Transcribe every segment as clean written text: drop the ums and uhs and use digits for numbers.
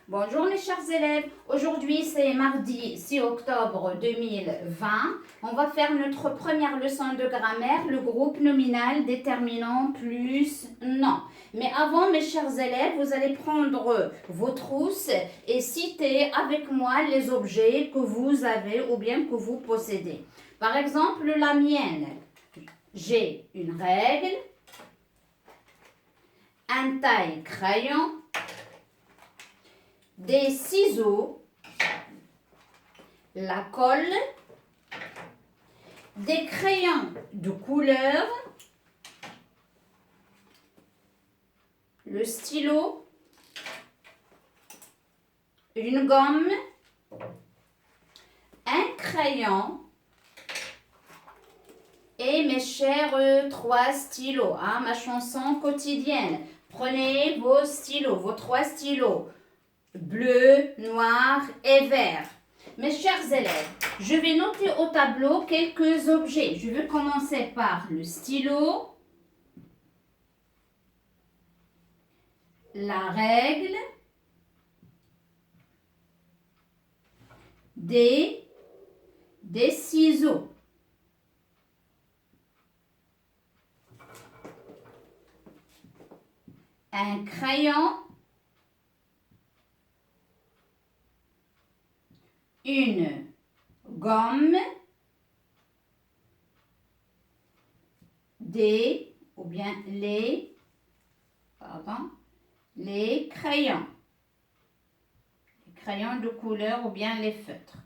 Bonjour mes chers élèves, aujourd'hui c'est mardi 6 octobre 2020. On va faire notre première leçon de grammaire, le groupe nominal déterminant plus non. Mais avant mes chers élèves, vous allez prendre vos trousses et citer avec moi les objets que vous avez ou bien que vous possédez. Par exemple, la mienne, j'ai une règle, un taille-crayon, des ciseaux, la colle, des crayons de couleur, le stylo, une gomme, un crayon et mes chers 3 stylos, ma chanson quotidienne. Prenez vos stylos, vos 3 stylos. Bleu, noir et vert. Mes chers élèves, je vais noter au tableau quelques objets. Je vais commencer par le stylo, la règle, des ciseaux. Un crayon, une gomme, ou bien les crayons. Les crayons de couleur ou bien les feutres.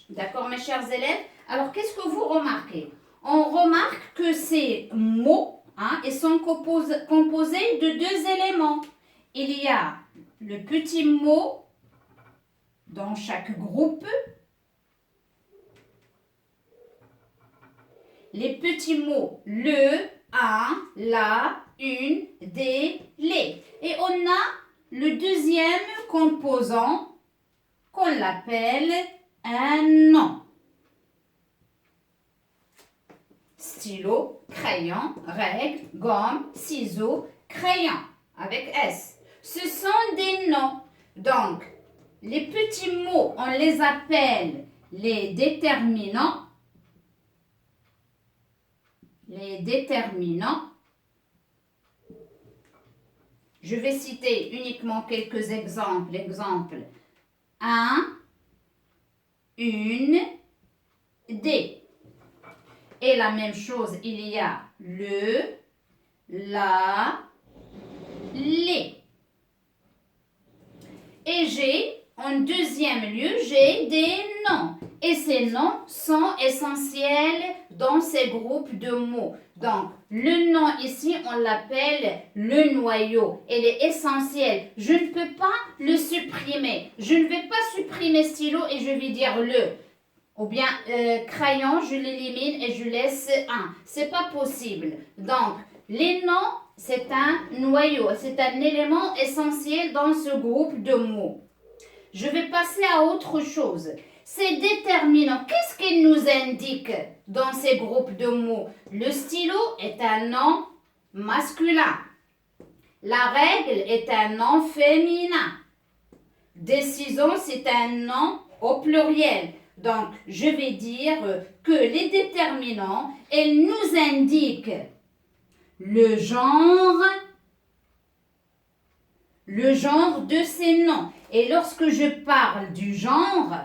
D'accord, mes chers élèves? Alors, qu'est-ce que vous remarquez? On remarque que ces mots ils sont composés de 2 éléments. Il y a le petit mot dans chaque groupe, les petits mots le, un, la, une, des, les. Et on a le deuxième composant qu'on l'appelle un nom. Stylo, crayon, règle, gomme, ciseaux, crayon avec S. Ce sont des noms. Donc, les petits mots, on les appelle les déterminants. Les déterminants. Je vais citer uniquement quelques exemples. Exemple, un, une, des. Et la même chose, il y a le, la, les. Et en deuxième lieu, j'ai des noms. Et ces noms sont essentiels dans ces groupes de mots. Donc, le nom ici, on l'appelle le noyau. Il est essentiel. Je ne peux pas le supprimer. Je ne vais pas supprimer stylo et je vais dire le. Ou bien crayon, je l'élimine et je laisse un. C'est pas possible. Donc, les noms, c'est un noyau. C'est un élément essentiel dans ce groupe de mots. Je vais passer à autre chose. Ces déterminants, qu'est-ce qu'ils nous indiquent dans ces groupes de mots? Le stylo est un nom masculin. La règle est un nom féminin. Des ciseaux, c'est un nom au pluriel. Donc, je vais dire que les déterminants, ils nous indiquent le genre de ces noms. Et lorsque je parle du genre,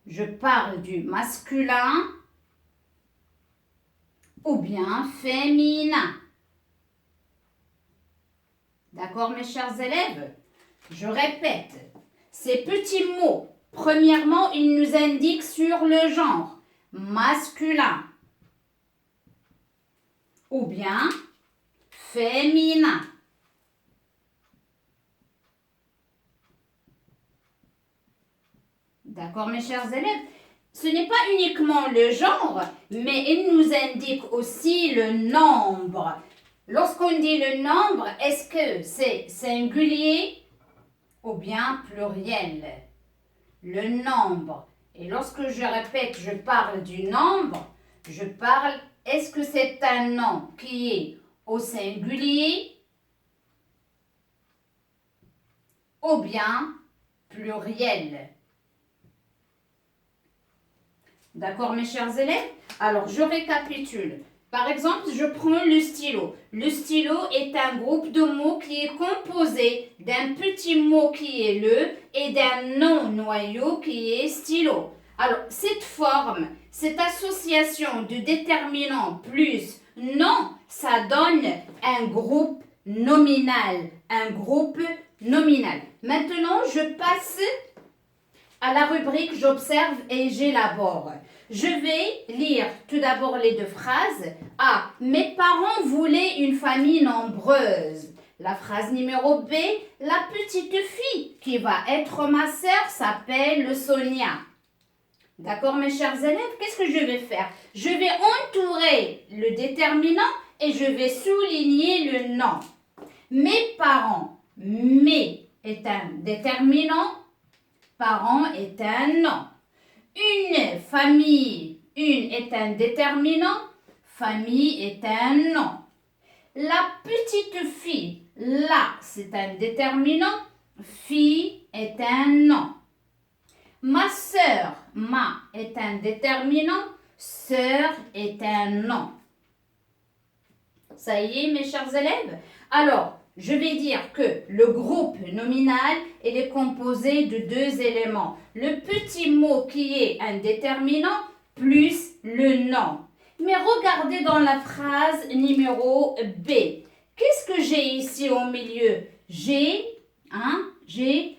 je parle du masculin ou bien féminin. D'accord, mes chers élèves? Je répète, ces petits mots, premièrement, ils nous indiquent sur le genre masculin ou bien féminin. D'accord, mes chers élèves? Ce n'est pas uniquement le genre, mais il nous indique aussi le nombre. Lorsqu'on dit le nombre, est-ce que c'est singulier ou bien pluriel? Le nombre. Et lorsque je répète, je parle du nombre, je parle, est-ce que c'est un nom qui est au singulier ou bien pluriel. D'accord, mes chers élèves? Alors, je récapitule. Par exemple, je prends le stylo. Le stylo est un groupe de mots qui est composé d'un petit mot qui est le et d'un non-noyau qui est stylo. Alors, cette forme, cette association de déterminant plus non, ça donne un groupe nominal. Un groupe nominal. Maintenant, je passe à la rubrique j'observe et j'élabore. Je vais lire tout d'abord les deux phrases. A. Mes parents voulaient une famille nombreuse. La phrase numéro B. La petite fille qui va être ma sœur s'appelle Sonia. D'accord, mes chers élèves? Qu'est-ce que je vais faire? Je vais entourer le déterminant et je vais souligner le nom. Mes parents. Mes est un déterminant. Parents est un nom. Une famille, une est un déterminant, famille est un nom. La petite fille, la c'est un déterminant, fille est un nom. Ma sœur, ma est un déterminant, sœur est un nom. Ça y est, mes chers élèves? Alors, je vais dire que le groupe nominal, il est composé de deux éléments. Le petit mot qui est un déterminant plus le nom. Mais regardez dans la phrase numéro B. Qu'est-ce que j'ai ici au milieu? J'ai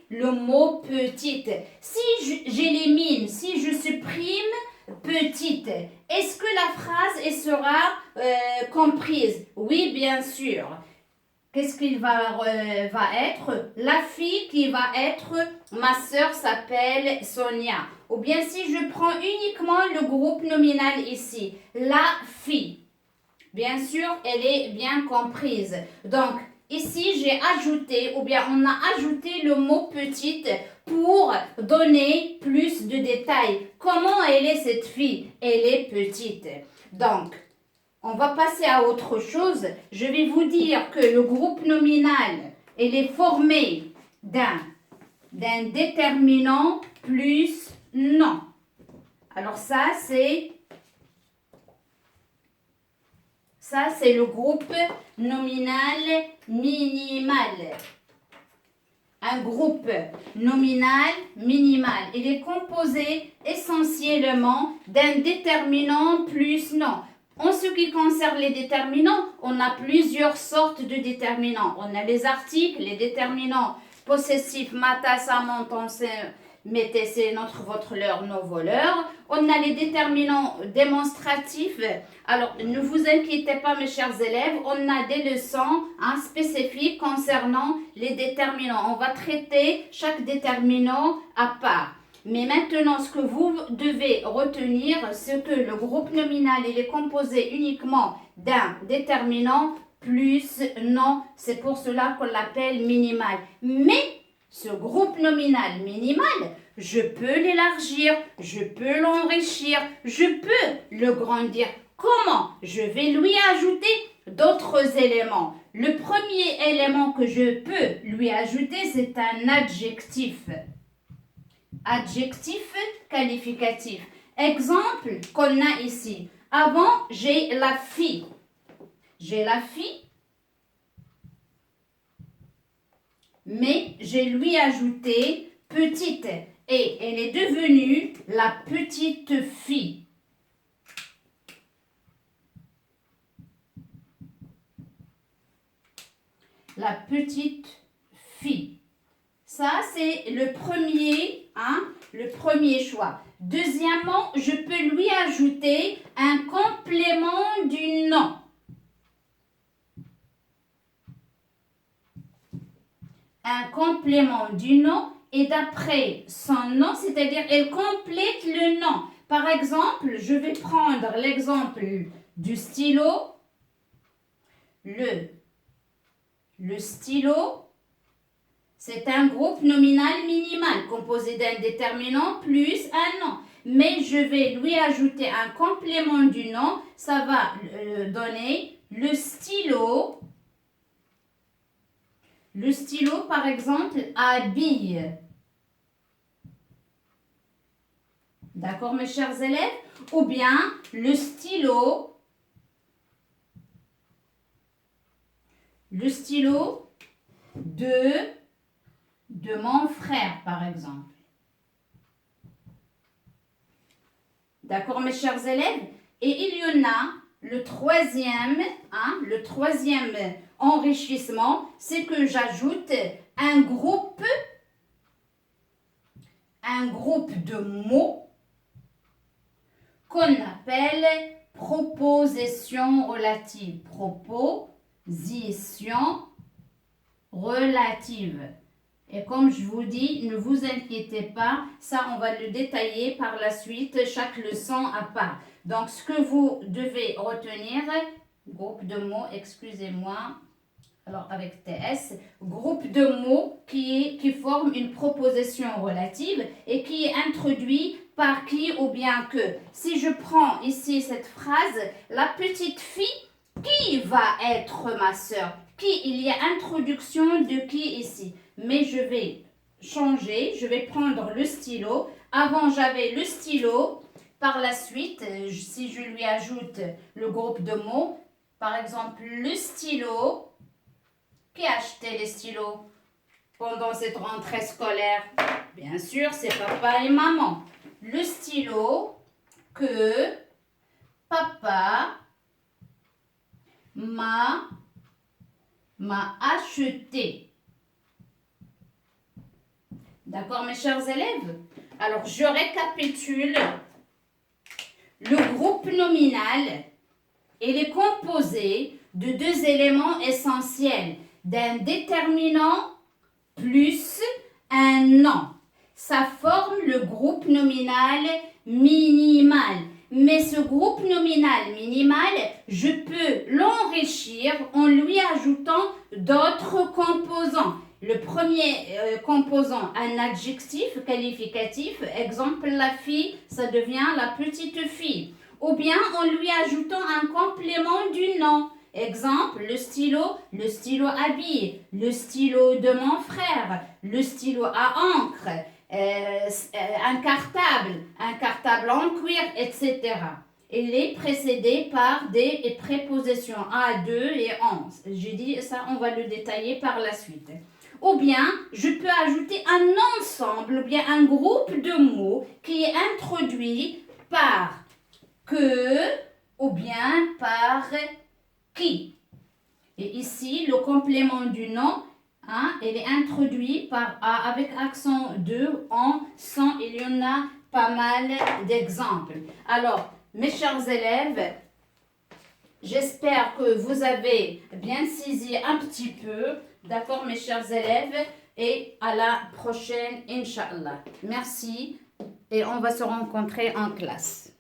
le mot petite. Si j'élimine, si je supprime petite, est-ce que la phrase sera comprise? Oui, bien sûr. Qu'est-ce qu'il va être? La fille qui va être, ma sœur s'appelle Sonia. Ou bien si je prends uniquement le groupe nominal ici, la fille. Bien sûr, elle est bien comprise. Donc, ici, j'ai ajouté, ou bien on a ajouté le mot petite pour donner plus de détails. Comment elle est cette fille? Elle est petite. Donc, on va passer à autre chose. Je vais vous dire que le groupe nominal, il est formé d'un déterminant plus non. Alors ça, c'est le groupe nominal minimal. Un groupe nominal minimal. Il est composé essentiellement d'un déterminant plus non. En ce qui concerne les déterminants, on a plusieurs sortes de déterminants. On a les articles, les déterminants possessifs, mata, samon, mettez, c'est notre, votre, leur, nos voleurs. On a les déterminants démonstratifs. Alors, ne vous inquiétez pas, mes chers élèves, on a des leçons spécifiques concernant les déterminants. On va traiter chaque déterminant à part. Mais maintenant, ce que vous devez retenir, c'est que le groupe nominal, il est composé uniquement d'un déterminant plus non. C'est pour cela qu'on l'appelle minimal. Mais ce groupe nominal minimal, je peux l'élargir, je peux l'enrichir, je peux le grandir. Comment? Je vais lui ajouter d'autres éléments. Le premier élément que je peux lui ajouter, c'est un adjectif. Adjectif qualificatif. Exemple qu'on a ici. Avant, j'ai la fille. J'ai la fille, mais j'ai lui ajouté petite. Et elle est devenue la petite fille. La petite fille. Ça, c'est le premier choix. Deuxièmement, je peux lui ajouter un complément du nom. Un complément du nom et d'après son nom, c'est-à-dire elle complète le nom. Par exemple, je vais prendre l'exemple du stylo. Le stylo, c'est un groupe nominal minimal composé d'un déterminant plus un nom. Mais je vais lui ajouter un complément du nom. Ça va donner le stylo. Le stylo, par exemple, habille. D'accord, mes chers élèves? Ou bien le stylo de mon frère, par exemple. D'accord, mes chers élèves? Et il y en a le troisième enrichissement, c'est que j'ajoute un groupe de mots qu'on appelle proposition relative. Proposition relative. Et comme je vous dis, ne vous inquiétez pas, ça on va le détailler par la suite, chaque leçon à part. Donc ce que vous devez retenir, groupe de mots, excusez-moi, alors avec TS, groupe de mots qui forment une proposition relative et qui est introduit par qui ou bien que. Si je prends ici cette phrase, la petite fille, qui va être ma sœur? Qui? Il y a introduction de qui ici? Mais je vais changer, je vais prendre le stylo. Avant, j'avais le stylo. Par la suite, si je lui ajoute le groupe de mots, par exemple, le stylo. Qui a acheté les stylos pendant cette rentrée scolaire? Bien sûr, c'est papa et maman. Le stylo que papa m'a acheté. D'accord, mes chers élèves? Alors, je récapitule. Le groupe nominal, il est composé de deux éléments essentiels, d'un déterminant plus un nom. Ça forme le groupe nominal minimal. Mais ce groupe nominal minimal, je peux l'enrichir en lui ajoutant d'autres composants. Le premier composant, un adjectif qualificatif, exemple la fille, ça devient la petite fille. Ou bien en lui ajoutant un complément du nom. Exemple, le stylo à billes, le stylo de mon frère, le stylo à encre, un cartable en cuir, etc. Il est précédé par des prépositions à, deux et en. J'ai dit ça, on va le détailler par la suite. Ou bien, je peux ajouter un ensemble, ou bien un groupe de mots qui est introduit par que, ou bien par qui. Et ici, le complément du nom, il est introduit par A avec accent de, en, sans, il y en a pas mal d'exemples. Alors, mes chers élèves, j'espère que vous avez bien saisi un petit peu. D'accord, mes chers élèves? Et à la prochaine, Inch'Allah. Merci et on va se rencontrer en classe.